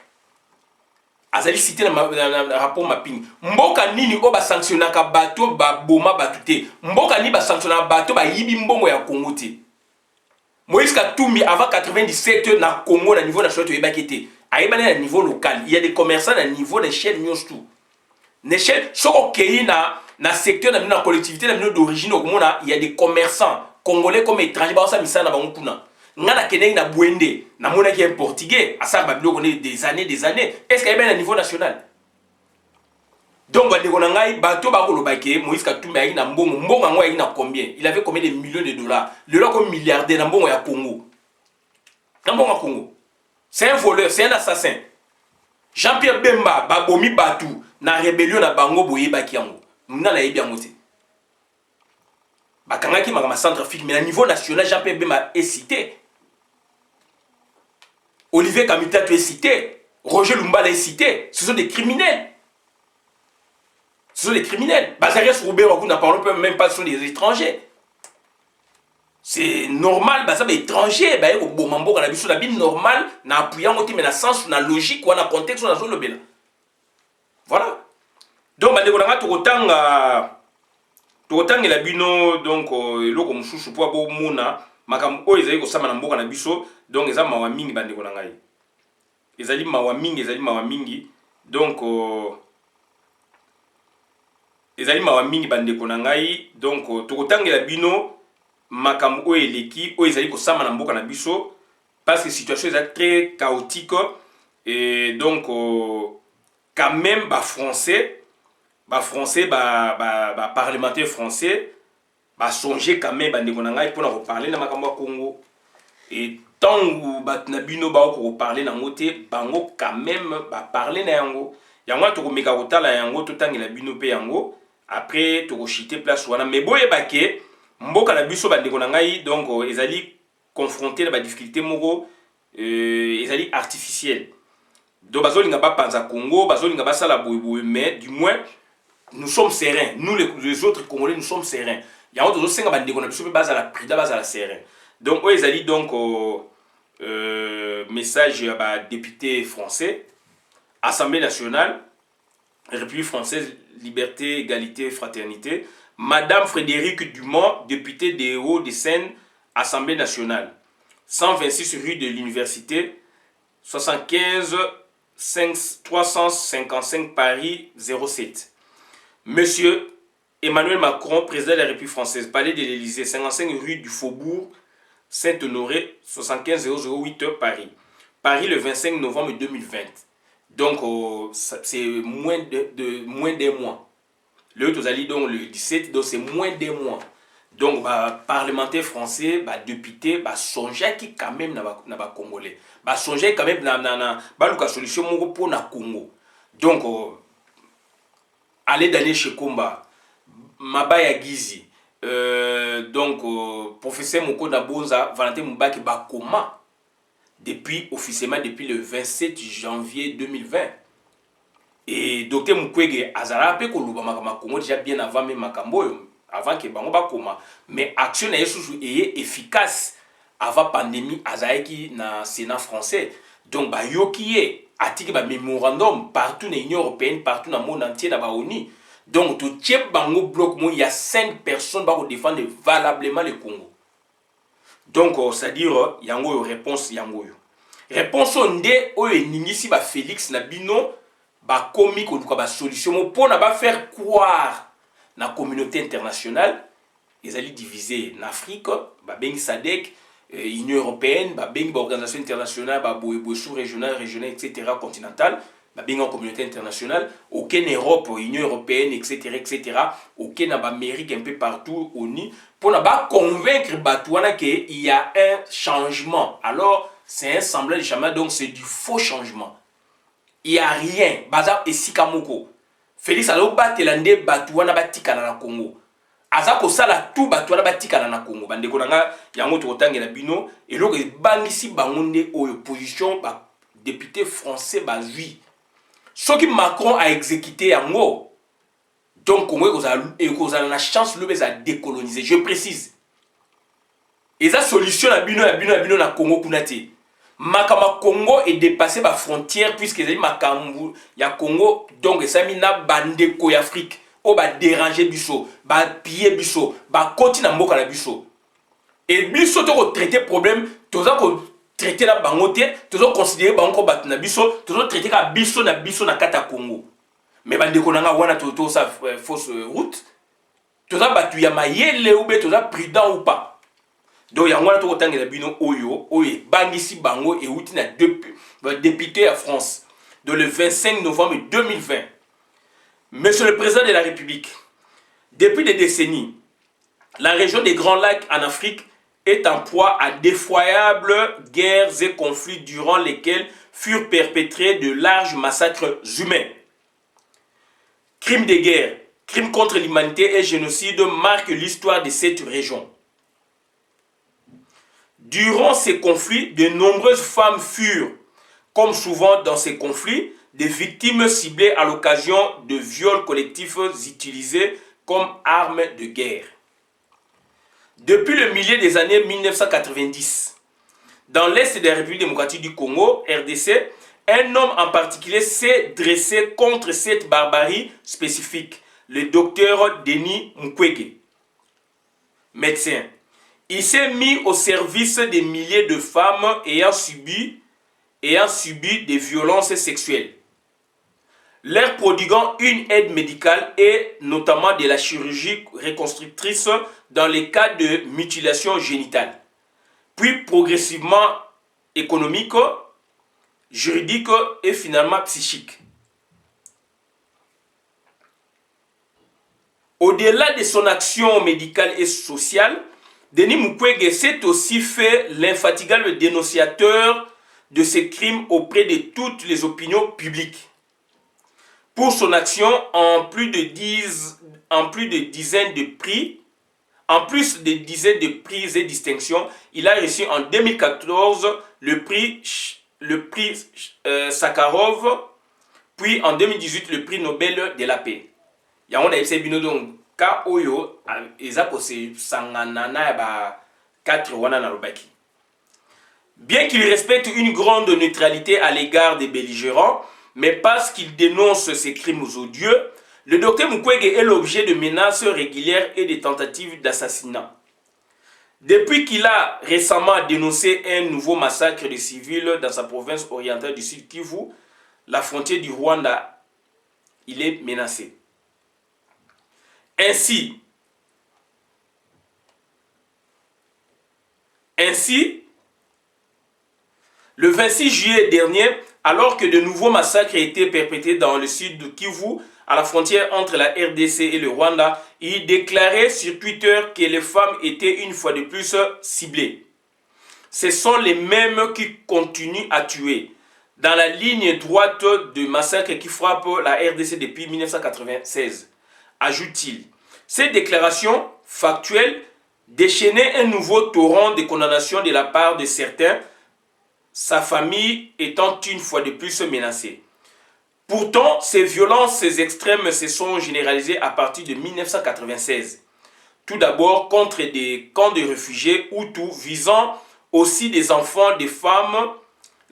azali cité na rapport mapping mboka nini o ba sanctionnaka bato ba boma batute mboka ni ba sanctionnaka bato ba yibi mbongo ya Congo te Moïse Katumbi avant 97 na Congo na niveau national to yebakete ayebana na niveau local il y a des commerçants na niveau d'échelle nyonso l'échelle soko kei na secteur na collectivité na d'origine okomona il y a des commerçants congolais comme étrangers ba sa misana ba nguna ngana keneng na Bwende na mona qui est portugais à ça babilo connaît des années est-ce qu'il y a un niveau national donc ba ndeko na ngai bato ba kolobake Moïse Katumbi ayi na mbongo ngo ayi na combien il avait combien de millions de dollars le loko milliardaire na mbongo ya Congo na mbongo ya Congo c'est un voleur c'est un assassin Jean-Pierre Bemba ba bomi batu na rébellion na bango boyebaki yango muna na yebi yango te bakangaki makama centrafrique mais à niveau national Jean-Pierre Bemba est cité Olivier Kamita est cité, Roger Lumbala est cité, ce sont des criminels. Ce sont des criminels. Bazarias Roubert, nous n'en parlons même pas, ce sont des étrangers. C'est normal, ça des étrangers, au bon mambo, on a vu sur la Bible normal, na appuyant, mais na sens, na logique, ou na contexte, on a zone le voilà. Donc, on a tout la bino, donc, l'eau comme chouchou pour avoir mona. Makam o ezali ko sama na mboka na biso donc eza mawa mingi bandeko na ngai ezali mawa mingi donc ezali mawa mingi bandeko na ngai donc tokotangela bino makam o eleki o ezali ko sama na mboka na biso parce que situation est très chaotique et donc quand même ba français parlementaire français ba songer quand même bandeko na ngai pour reparler na makambo ya Congo et tant où batnabino ba ko parler na ngote bango quand même ba parler na yango yango to ko meka kotala yango to tangela bino pe yango après to ko chiter place wana mais boye baké mboka na biso bandeko na ngai donc ezali confronté na ba difficulté moko ezali artificiel donc bazolinga ba panza Congo bazolinga ba sala boye mais du moins nous sommes sereins nous les autres Congolais nous sommes sereins yango to senga bandeko na biso pe bazala prida bazala serein donc eux ezali donc message à ba député français Assemblée nationale République française liberté égalité fraternité Madame Frédérique Dumont, députée des Hauts-de-Seine, Assemblée nationale, 126 rue de l'Université, 75 355 Paris 07. Monsieur Emmanuel Macron, président de la République française, palais de l'Élysée, 55 rue du Faubourg Saint-Honoré, 75 008 Paris. Paris le 25 novembre 2020. Donc, c'est moins d'un mois. Le Tozali donc le 17, donc c'est moins d'un mois. Donc, parlementaire français, député, songer qui quand même n'a pas congolais. Songer quand même na solution pour na Congo. Donc, aller d'aller chez Komba, Mabaya Gizi, donc professeur Moko Nabonza, Valentin Moubaki Bakoma officiellement depuis le 27 janvier 2020. Et docteur Mukwege Azara pe koluba makama Congo déjà bien avant même makambo avant que bango bakoma mais action na yesu est efficace avant pandémie azaiki na Sénat français donc ba yokiye atiki ba mémorandum partout na Union européenne partout dans le monde entier na ba ONU donc tout tchep bango bloc mo il y a 5 personnes ba défendre valablement le Congo donc c'est-à-dire yango réponse yango réponse ndé oyo ningisi ba Félix na bino ba komi ko duka ba solution pour na ba faire croire na communauté internationale ils allaient diviser en Afrique ba bengi SADC Union européenne ba bengi ba organisation internationale ba boye sous-régionale etc. continentale ba bengi en communauté internationale aucun Europe Union européenne etc. aucun na ba Amérique un peu partout ONU pour na ba convaincre batouana que il y a un changement alors c'est un semblant de changement donc c'est du faux changement. Il n'y a rien. Baza et Sikamoko. Félix Alo batelande batouana batikana na Congo. Azako sala tout batouana batikana na Congo. Bandeko nanga yango totangi na bino et loko bangisi bangonde o opposition ba député français ba lui. Ce qui Macron a exécuté yango. Donc Congo kozala na chance le beza décoloniser. Je précise. Et ça solution na bino na Congo kunati. Makama Congo est dépassé par frontière puisque les makambu ya Congo donc ça mina bandeko ya Afrique o ba déranger biso ba piller biso ba continent mboka na biso et biso to ko traiter problème toza ko traiter la bangote toza considérer bango bat na biso toza traiter ka biso na kata Congo mais bandeko nanga wana to ça fausse route toza batu ya mayele ou be toza prudent ou pas. Donc, il y a un autre bino oyo, bangisi bango et outina député à France de le 25 novembre 2020. Monsieur le Président de la République, depuis des décennies, la région des Grands Lacs en Afrique est en proie à d'effroyables guerres et conflits durant lesquels furent perpétrés de larges massacres humains. Crimes de guerre, crimes contre l'humanité et génocide marquent l'histoire de cette région. Durant ces conflits, de nombreuses femmes furent, comme souvent dans ces conflits, des victimes ciblées à l'occasion de viols collectifs utilisés comme armes de guerre. Depuis le milieu des années 1990, dans l'Est de la République démocratique du Congo, RDC, un homme en particulier s'est dressé contre cette barbarie spécifique, le docteur Denis Mukwege, médecin. Il s'est mis au service des milliers de femmes ayant subi des violences sexuelles, leur prodiguant une aide médicale et notamment de la chirurgie reconstructrice dans les cas de mutilation génitale, puis progressivement économique, juridique et finalement psychique. Au-delà de son action médicale et sociale, Denis Mukwege s'est aussi fait l'infatigable dénonciateur de ces crimes auprès de toutes les opinions publiques. Pour son action, en plus de dizaines de prix, et distinctions, il a reçu en 2014 le prix Sakharov, puis en 2018 le prix Nobel de la paix. Yango na yebisa bino donc ka oyo eza kose sangana na ba 4 wana na lobaki. Bien qu'il respecte une grande neutralité à l'égard des belligérants, mais parce qu'il dénonce ces crimes odieux, le docteur Mukwege est l'objet de menaces régulières et de tentatives d'assassinat. Depuis qu'il a récemment dénoncé un nouveau massacre de civils dans sa province orientale du Sud Kivu, la frontière du Rwanda, il est menacé. Ainsi, le 26 juillet dernier, alors que de nouveaux massacres étaient perpétrés dans le sud de Kivu, à la frontière entre la RDC et le Rwanda, il déclarait sur Twitter que les femmes étaient une fois de plus ciblées. Ce sont les mêmes qui continuent à tuer, dans la ligne droite de massacres qui frappent la RDC depuis 1996. Ajoute-t-il. Ces déclarations factuelles déchaînaient un nouveau torrent de condamnation de la part de certains, sa famille étant une fois de plus menacée. Pourtant, ces violences extrêmes se sont généralisées à partir de 1996. Tout d'abord contre des camps de réfugiés Hutus visant aussi des enfants, des femmes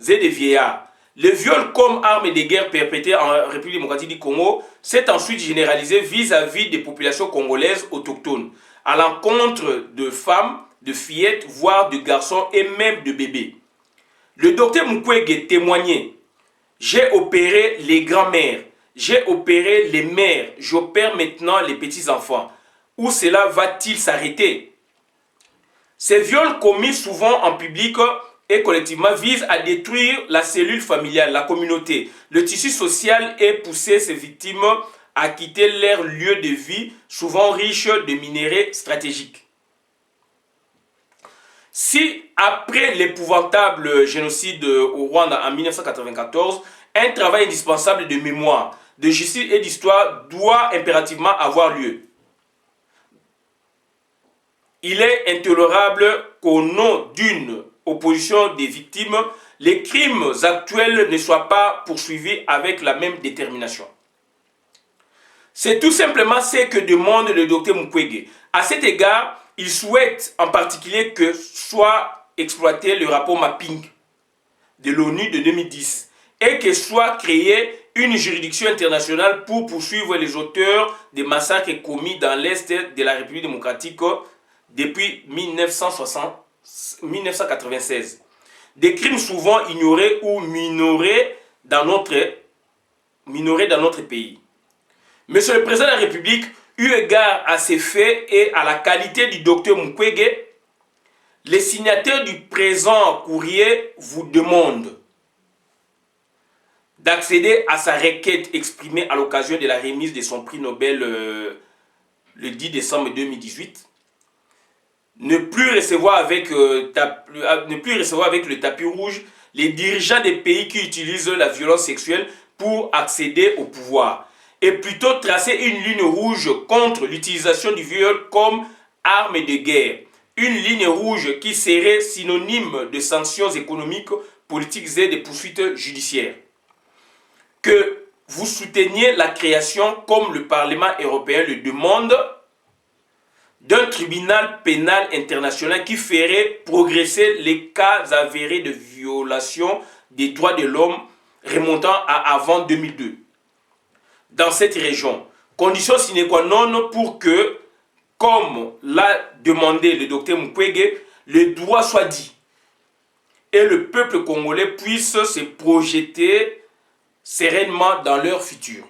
et des vieillards. Le viol comme arme de guerre perpétrée en République démocratique du Congo s'est ensuite généralisé vis-à-vis des populations congolaises autochtones, à l'encontre de femmes, de fillettes, voire de garçons et même de bébés. Le docteur Mukwege témoignait: j'ai opéré les grands-mères, j'ai opéré les mères, j'opère maintenant les petits-enfants. Où cela va-t-il s'arrêter? Ces viols commis souvent en public et collectivement visent à détruire la cellule familiale, la communauté, le tissu social et pousser ces victimes à quitter leur lieu de vie, souvent riche de minerais stratégiques. Si, après l'épouvantable génocide au Rwanda en 1994, un travail indispensable de mémoire, de justice et d'histoire doit impérativement avoir lieu, il est intolérable qu'au nom d'une opposition des victimes, les crimes actuels ne soient pas poursuivis avec la même détermination. C'est tout simplement ce que demande le docteur Mukwege. À cet égard, il souhaite en particulier que soit exploité le rapport Mapping de l'ONU de 2010 et que soit créée une juridiction internationale pour poursuivre les auteurs des massacres commis dans l'Est de la République démocratique depuis 1996. Des crimes souvent ignorés ou minorés dans notre pays. Monsieur le Président de la République, eu égard à ces faits et à la qualité du docteur Mukwege, les signataires du présent courrier vous demandent d'accéder à sa requête exprimée à l'occasion de la remise de son prix Nobel le 10 décembre 2018. Ne plus recevoir avec le tapis rouge les dirigeants des pays qui utilisent la violence sexuelle pour accéder au pouvoir, et plutôt tracer une ligne rouge contre l'utilisation du viol comme arme de guerre. Une ligne rouge qui serait synonyme de sanctions économiques, politiques et de poursuites judiciaires. Que vous souteniez la création, comme le Parlement européen le demande, d'un tribunal pénal international qui ferait progresser les cas avérés de violation des droits de l'homme remontant à avant 2002. Dans cette région, condition sine qua non pour que, comme l'a demandé le docteur Mukwege, le droit soit dit et le peuple congolais puisse se projeter sereinement dans leur futur.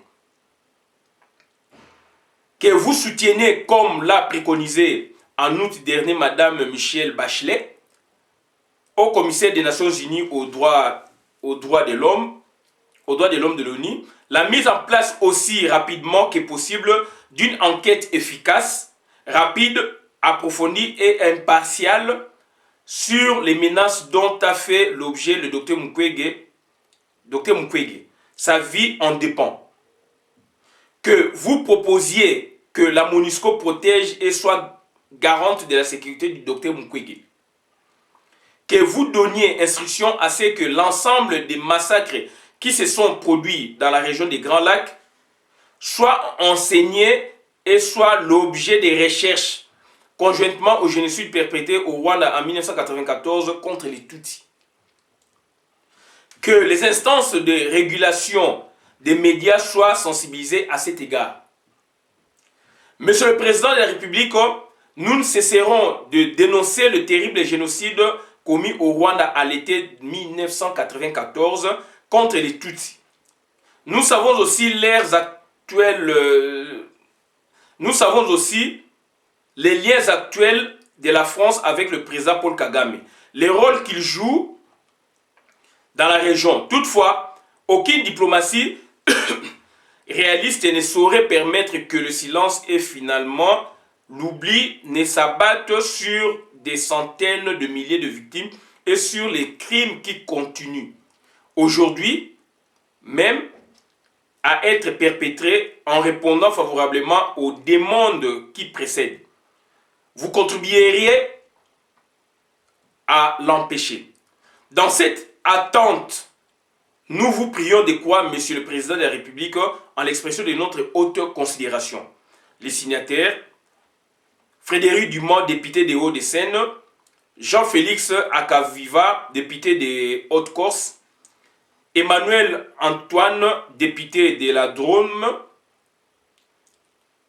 Que vous soutiennez, comme l'a préconisé en août dernier Madame Michelle Bachelet, au commissaire des Nations Unies aux droits de l'homme de l'ONU, la mise en place aussi rapidement que possible d'une enquête efficace, rapide, approfondie et impartiale sur les menaces dont a fait l'objet le docteur Mukwege. Docteur Mukwege, sa vie en dépend. Que vous proposiez que la MONUSCO protège et soit garante de la sécurité du docteur Mukwege. Que vous donniez instruction à ce que l'ensemble des massacres qui se sont produits dans la région des Grands Lacs soient enseignés et soient l'objet des recherches conjointement au génocide perpétré au Rwanda en 1994 contre les Tutsis. Que les instances de régulation des médias soient sensibilisées à cet égard. Monsieur le Président de la République, nous ne cesserons de dénoncer le terrible génocide commis au Rwanda à l'été 1994 contre les Tutsis. Nous savons aussi les liens actuels de la France avec le président Paul Kagame, les rôles qu'il joue dans la région. Toutefois, aucune diplomatie réaliste ne saurait permettre que le silence et finalement l'oubli ne s'abattent sur des centaines de milliers de victimes et sur les crimes qui continuent aujourd'hui même à être perpétrés en répondant favorablement aux demandes qui précèdent. Vous contribueriez à l'empêcher. Dans cette attente, nous vous prions de quoi, Monsieur le Président de la République, en l'expression de notre haute considération. Les signataires, Frédéric Dumont, député des Hauts-de-Seine, Jean-Félix Akaviva, député des Hautes-Corses, Emmanuel Antoine, député de la Drôme,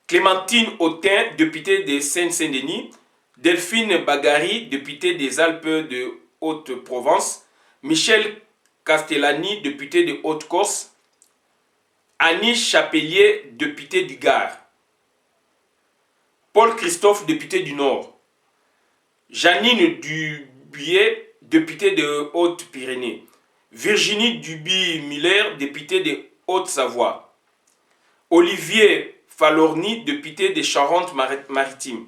Clémentine Autain, députée de Seine-Saint-Denis, Delphine Bagari, députée des Alpes de Haute-Provence, Michel Castellani, député de Haute-Corse, Annie Chapelier, député du Gard, Paul Christophe, député du Nord, Janine Dubier, députée de Haute-Pyrénées, Virginie Duby-Miller, députée de Haute-Savoie, Olivier Falorni, député des Charentes-Maritimes,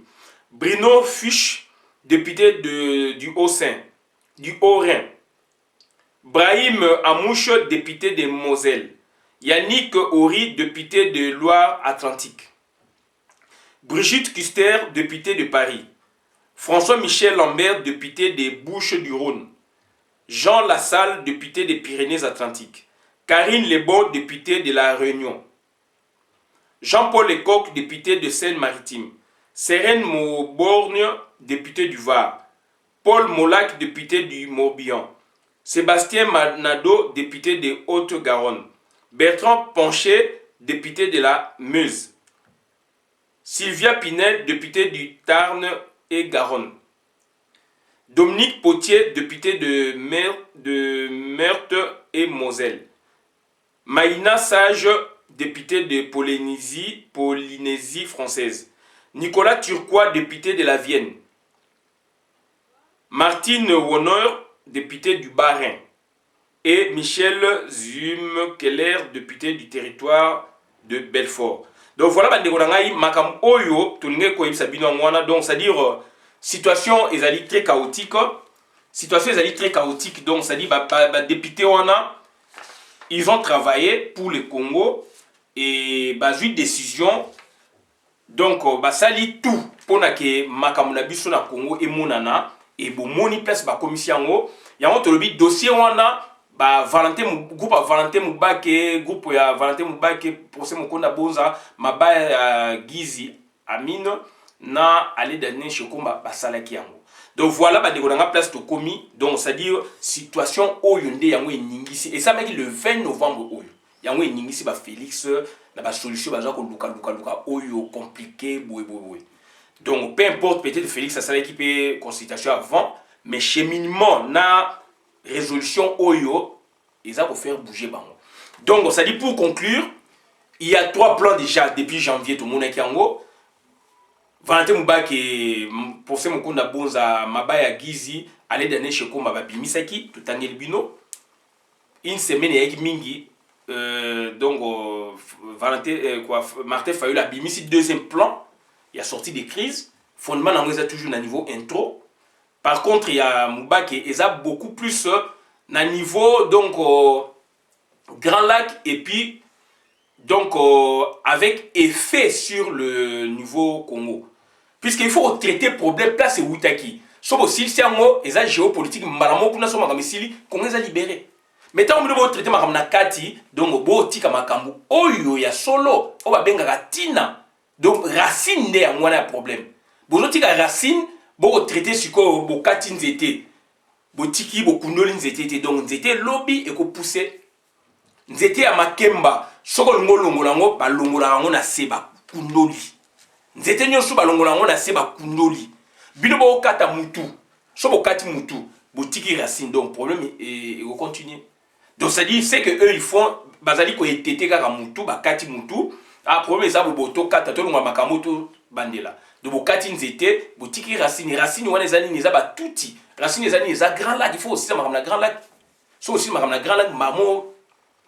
Bruno Fuchs, député du Haut-Rhin, Brahim Amouche, député de Moselle, Yannick Horry, député de Loire-Atlantique, Brigitte Custer, députée de Paris, François-Michel Lambert, député des Bouches-du-Rhône, Jean Lassalle, député des Pyrénées-Atlantiques, Karine Lebon, députée de La Réunion, Jean-Paul Lecoq, député de Seine-Maritime, Sérène Mauborgne, député du Var, Paul Molac, député du Morbihan, Sébastien Manado, député de Haute-Garonne, Bertrand Poncher, député de la Meuse, Sylvia Pinel, députée du Tarn et Garonne, Dominique Potier, député de Meurthe et Moselle, Maïna Sage, député de Polynésie française, Nicolas Turquois, député de la Vienne, Martine Woner, député du Bas-Rhin, et Michel Zumkeller, député du territoire de Belfort. Donc voilà, makam oyo, donc c'est-à-dire situation ezali très chaotique, donc c'est-à-dire député ils ont travaillé pour le Congo et une décision donc basali tout pour que makamuna biso na Congo et monana et bomoni place ba commission yango yango tolobi dossier wana ba Valentin Mubake groupe ya Valentin Mubake procès Mokonda Bonza mabaya Gizi Amine na ale dane chokomba basalaki yango. Donc voilà ba dekolanga place to komi donc c'est-à-dire situation oyo nde yango eningisi et ça maki le 20 novembre oyo yango eningisi ba Félix na ba solution baza ko luka oyo compliqué boy. Donc peu importe peut-être Félix ça sera équipé consultation avant mais cheminement na résolution oyo ils ont faire bouger bango. Donc ça dit pour conclure il y a 3 plans déjà depuis janvier tout le monde est yango. Valentin Mubake procès Mokonda Bonza mabaya Gizi allait donner chez Komba Bimisaki tout en elbino une semaine avec mingi donc Valentin Martin Fayulu a bimisi deuxième plan il a sorti des crises fondement nango eza toujours na niveau intro. Par contre, il y a Moubake, ils ont beaucoup plus na niveau donc Grand Lac et puis donc avec effet sur le niveau Congo. Puisqu'il faut traiter problème place et Wutaki. Sauf aussi si on est géopolitique, malamo kuna so makamisili Congo est libéré. Mais tant que vous traitez makamna kati donc bo tika makambu oyo ya solo o ba benga tina. Donc racine de ngwana problème. Bozo tika racine bo traiter siko bo kati nzete. Bo tiki bo kunoli nzete donc nzete lobby et ko pousser nzete ya makemba soko ngolongola ngo ba longola ngo na seba kunoli. Nzete nyonso ba longola ngo na seba kunoli. Bino bo kata mutu. So bo kati mutu, bo tiki racine donc problème et on continue. Donc ça dit c'est que eux ils font bazali ko etete kaka mutu ba kati mutu. Ah problème ça bo boto kata to ngwa makamoto bandela. De bo kati nzete, bo tiki racine wana ezali neza ba tuti. Racine ezali neza grand lac, il faut aussi makam na grand lac. So aussi makam na grand lac mamo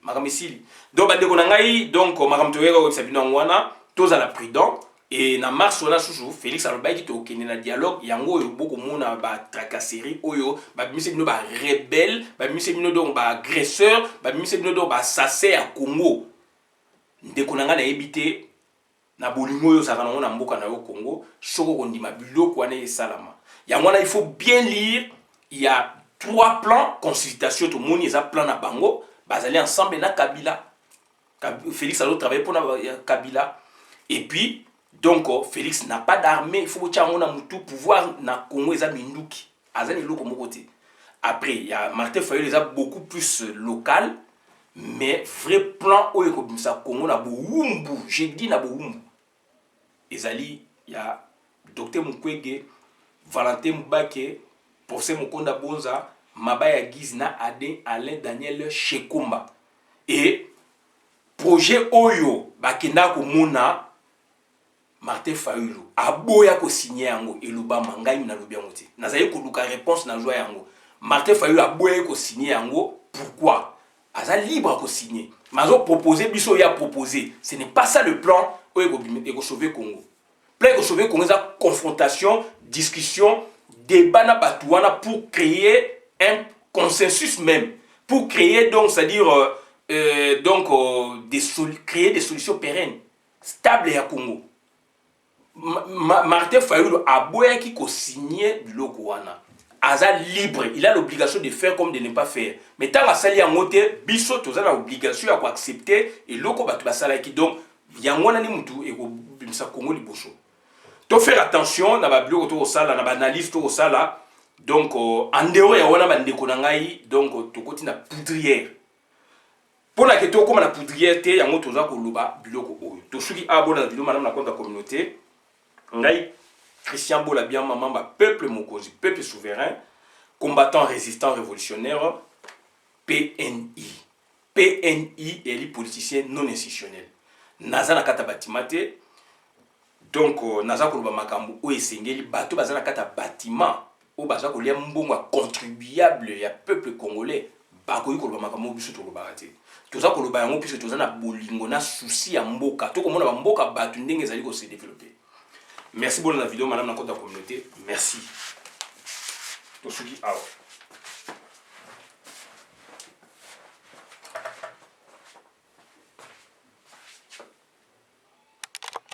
makamesili. Donc bandeko na ngai donc makam to yeka ko sabina ngwana toza la prudent. Et na mars on a toujours Félix Alobaï qui est na dialogue yango oyo beaucoup mona ba tracasserie oyo ba mise bino ba rebelle ba mise bino donc ba agresseur ba mise bino donc ba assassin à Congo ndeko nanga na ebité na bolingo oyo saka na mboka na yo Congo soko kondima biloko wana esalama yango na il faut bien lire. Il y a 3 plans consultation to moni eza plan na bango bazali ensemble na Kabila. Félix Alo travaille pour na Kabila et puis donc Félix n'a pas d'armée, il faut que tu aies un pouvoir na Congo eza minduki. Azani loko mokote. Après il y a Martin Fayulu les a beaucoup plus local mais vrai plan oyo ko bimisa Congo na boumbu, j'ai dit na boumbu. Ezali il y a Docteur Mukwege, Valentin Mubake, Professeur Mukonda Bonza, Mabaya Gizna Adin Alain Daniel Shekumba. Et projet oyo bakenda ko mona Martin Fayulu aboya ko signer yango eluba mangai na lobi yango te nazali ko luka réponse na joie yango Martin Fayulu aboya ko signer yango pourquoi aza libre ko signer mazo proposer biso ya proposer ce n'est pas ça le plan oyo ko sauver Congo plan ko sauver Congo ça confrontation discussion débat na batuana pour créer un consensus même pour créer donc c'est-à-dire créer des solutions pérennes stables à Congo. Martin Fayulu a boyaki ko signer biloko wana. Aza libre, il a l'obligation de faire comme de ne pas faire. Mais tant que sali yangote, biso toza na obligation ya ko accepter et loko batu basala ki donc yangona ni mutu e ko bimsa Congo liboso. To faire attention na ba biloko to sala na ba analyse to sala donc en dehors ya wana bandeko na ngai donc to koti na poudrière. Pour la question comme la poudrière te yango toza ko luba biloko oyo. To suki abona biloko madame na compte la communauté. Ngai Christian Bola bien maman ba peuple mokozi, peuple souverain, combattant résistant révolutionnaire, PNI. PNI est les politiciens non institutionnels. Naza na kata batimate. Donc naza ko luba makambu o esengeli bato baza na kata bâtiment o baza ko lia mbongo contribuable ya peuple congolais bakoyi ko luba makambu biso to luba te. Toza ko luba yango puisque toza na bolingo na souci ya mboka to ko mona ba mboka bato ndenge ezali ko se développer. Merci pour la vidéo, madame la communauté. Merci. Tosugi,